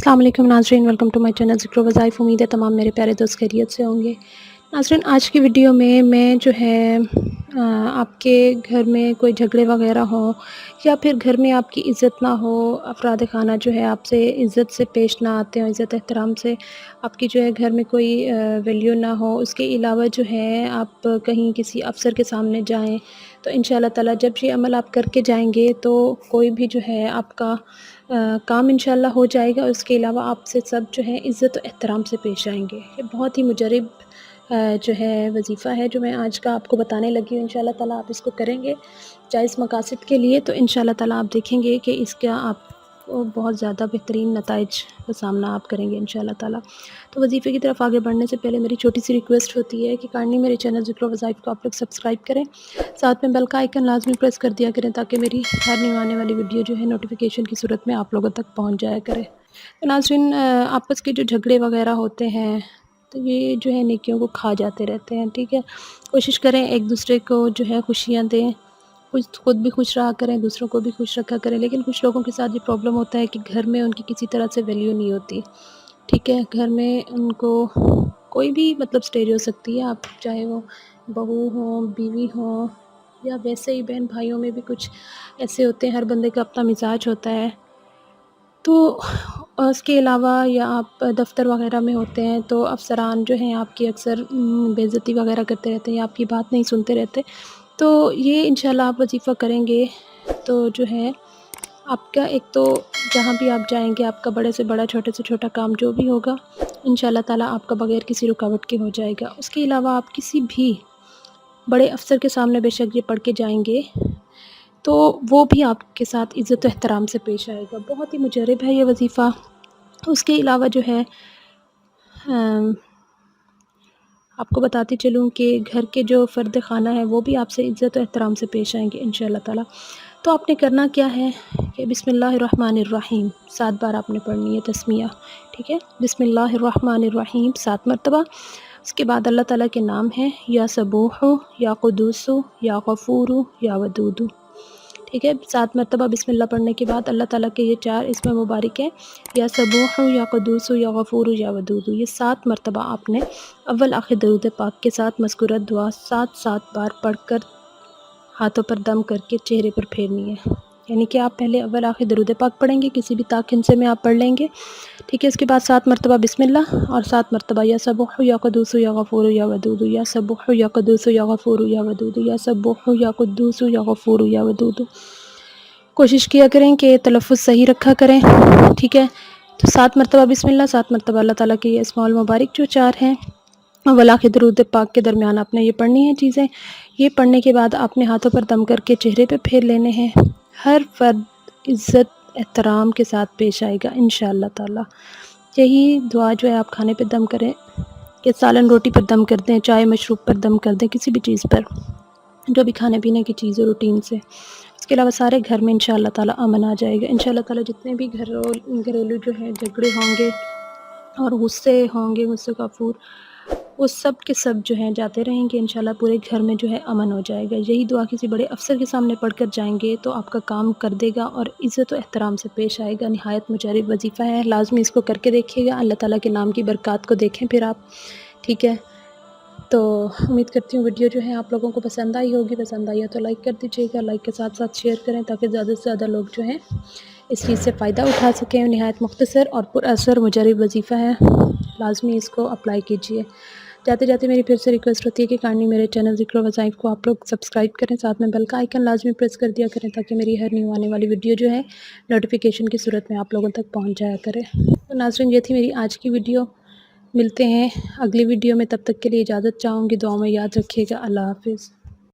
अस्सलाम वालेकुम नाज़रीन, वेलकम टू माय चैनल ज़िक्र वज़ाइफ़। उम्मीद है तमाम मेरे प्यारे दोस्त खैरियत से होंगे। नाज़रीन, आज की वीडियो में मैं जो है आपके घर में कोई झगड़े वग़ैरह हों या फिर घर में आपकी इज़्ज़त ना हो, अफ़राद ख़ाना जो है आपसे इज़्ज़त से पेश ना आते हों, इज़्ज़त एहतराम से आपकी जो है घर में कोई वैल्यू ना हो, उसके अलावा जो है आप कहीं किसी अफ़सर के सामने जाएँ तो इंशाअल्लाह ताला जब ये अमल आप करके जाएंगे तो कोई भी जो है आपका काम इंशाअल्लाह हो जाएगा। उसके अलावा आपसे सब जो है इज़्ज़त और एहतराम से पेश आएंगे। ये बहुत ही मुजरब जो है वजीफ़ा है जो मैं आज का आपको बताने लगी हूँ। इंशाअल्लाह ताला आप इसको करेंगे जायज़ मकासद के लिए तो इंशाअल्लाह ताला आप देखेंगे कि इसका आप बहुत ज़्यादा बेहतरीन नताइज का सामना आप करेंगे इंशाअल्लाह ताला। तो वजीफ़े की तरफ आगे बढ़ने से पहले मेरी छोटी सी रिक्वेस्ट होती है कि काइंडली मेरे चैनल ज़िक्र वज़ाइफ़ को आप लोग सब्सक्राइब करें, साथ में बेल का आइकन लाज़मी प्रेस कर दिया करें ताकि मेरी हर न्यू आने वाली वीडियो जो है नोटिफिकेशन की सूरत में आप लोगों तक पहुंच जाया करे। तो नाज़रीन, आपस के जो झगड़े वगैरह होते हैं तो ये जो है नेकियों को खा जाते रहते हैं, ठीक है। कोशिश करें एक दूसरे को जो है खुशियाँ दें, खुद भी खुश रहा करें, दूसरों को भी खुश रखा करें। लेकिन कुछ लोगों के साथ ये प्रॉब्लम होता है कि घर में उनकी किसी तरह से वैल्यू नहीं होती, ठीक है। घर में उनको कोई भी मतलब स्टेज हो सकती है, आप चाहे वो बहू हो, बीवी हो या वैसे ही बहन भाइयों में भी कुछ ऐसे होते हैं, हर बंदे का अपना मिजाज होता है। तो उसके अलावा या आप दफ़्तर वग़ैरह में होते हैं तो अफ़सरान जो हैं आपकी अक्सर बेइज़्ज़ती वग़ैरह करते रहते हैं या आपकी बात नहीं सुनते रहते। तो ये इंशाअल्लाह आप वजीफ़ा करेंगे तो जो है आपका एक तो जहाँ भी आप जाएँगे आपका बड़े से बड़ा, छोटे से छोटा काम जो भी होगा इंशाअल्लाह ताला आपका बग़ैर किसी रुकावट के हो जाएगा। उसके अलावा आप किसी भी बड़े अफ़सर के सामने बेशक ये पढ़ के जाएँगे तो वो भी आपके साथ इज़्ज़त व एहतराम से पेश आएगा। बहुत ही मुजरब है ये वजीफ़ा। उसके अलावा जो है आपको बताती चलूँ कि घर के जो फ़र्द ख़ाना है वो भी आपसे इज़्ज़त व एहतराम से पेश आएँगे इंशाअल्लाह ताला। तो आपने करना क्या है कि बिस्मिल्लाहिर्रहमानिर्रहीम 7 बार आपने पढ़नी है तस्मीया, ठीक है। बिस्मिल्लाहिर्रहमानिर्रहीम 7 मरतबा। उसके बाद अल्लाह ताला के नाम हैं या सबूह या कुद्दूस या गफ़ूर या वदूद, ठीक है। 7 मरतबा बिस्मिल्लाह पढ़ने के बाद अल्लाह ताला के ये 4 इस्म मुबारक हैं, या सबूह या कुद्दूस या गफ़ूर या वदूद। ये 7 मरतबा आपने अव्वल आखिर दरूद पाक के साथ मज़कूरा दुआ 7-7 बार पढ़कर हाथों पर दम करके चेहरे पर फेरनी है। यानी कि आप पहले अव्वल आखिर दरूद पाक पढ़ेंगे, किसी भी ताक हिंसे में आप पढ़ लेंगे, ठीक है। इसके बाद 7 मरतबा बिस्मिल्लाह और 7 मरतबा या सबूह या कुद्दूस या गफ़ूर या वदूद, या सबूह या कुद्दूस या गफ़ूर या वदूद, या सबूह या कुद्दूस या गफ़ूर या वदूद। कोशिश किया करें कि तलफ़्फ़ुज़ सही रखा करें, ठीक है। तो 7 मरतबा बिस्मिल्लाह, 7 मरतबा अल्लाह ताला के ये इस्माउल मुबारक जो 4 हैं अव्वल आखिर दरूद पाक के दरमियान आपने ये पढ़नी है चीज़ें। ये पढ़ने के बाद आपने हाथों पर दम करके चेहरे पे फेर लेने हैं। हर फ़र्द इज़्ज़त एहतराम के साथ पेश आएगा इंशाअल्लाह ताला। यही दुआ जो है आप खाने पे दम करें कि सालन रोटी पर दम कर दें, चाय मशरूब पर दम कर दें, किसी भी चीज़ पर, जो भी खाने पीने की चीज़ है रूटीन से। इसके अलावा सारे घर में इंशाअल्लाह ताला अमन आ जाएगा। इंशाअल्लाह ताला जितने भी घरेलू जो है झगड़े होंगे और गुस्से होंगे, गुस्से का फूर, वो सब के सब जो हैं जाते रहेंगे। इंशाअल्लाह पूरे घर में जो है अमन हो जाएगा। यही दुआ किसी बड़े अफ़सर के सामने पढ़कर जाएंगे तो आपका काम कर देगा और इज़्ज़त व एहतराम से पेश आएगा। निहायत मुजरब वजीफ़ा है, लाज़मी इसको करके देखिएगा। अल्लाह ताला के नाम की बरक़ात को देखें फिर आप, ठीक है। तो उम्मीद करती हूँ वीडियो जो है आप लोगों को पसंद आई होगी। पसंद आई है तो लाइक कर दीजिएगा, लाइक के साथ साथ शेयर करें ताकि ज़्यादा से ज़्यादा लोग जो हैं इस चीज़ से फ़ायदा उठा सकें। निहायत मुख्तसर और पुरअसर मुजरब वजीफ़ा है, लाज़मी इसको अप्लाई कीजिए। जाते जाते मेरी फिर से रिक्वेस्ट होती है कि काइंडली मेरे चैनल ज़िक्र वज़ाइफ़ को आप लोग सब्सक्राइब करें, साथ में बेल का आइकन लाज़मी प्रेस कर दिया करें ताकि मेरी हर न्यू आने वाली वीडियो जो है नोटिफिकेशन की सूरत में आप लोगों तक पहुंच जाया करे। तो नाज़रीन, ये थी मेरी आज की वीडियो। मिलते हैं अगली वीडियो में, तब तक के लिए इजाज़त चाहूँगी। दुआ में याद रखिएगा। अल्लाह हाफ़िज़।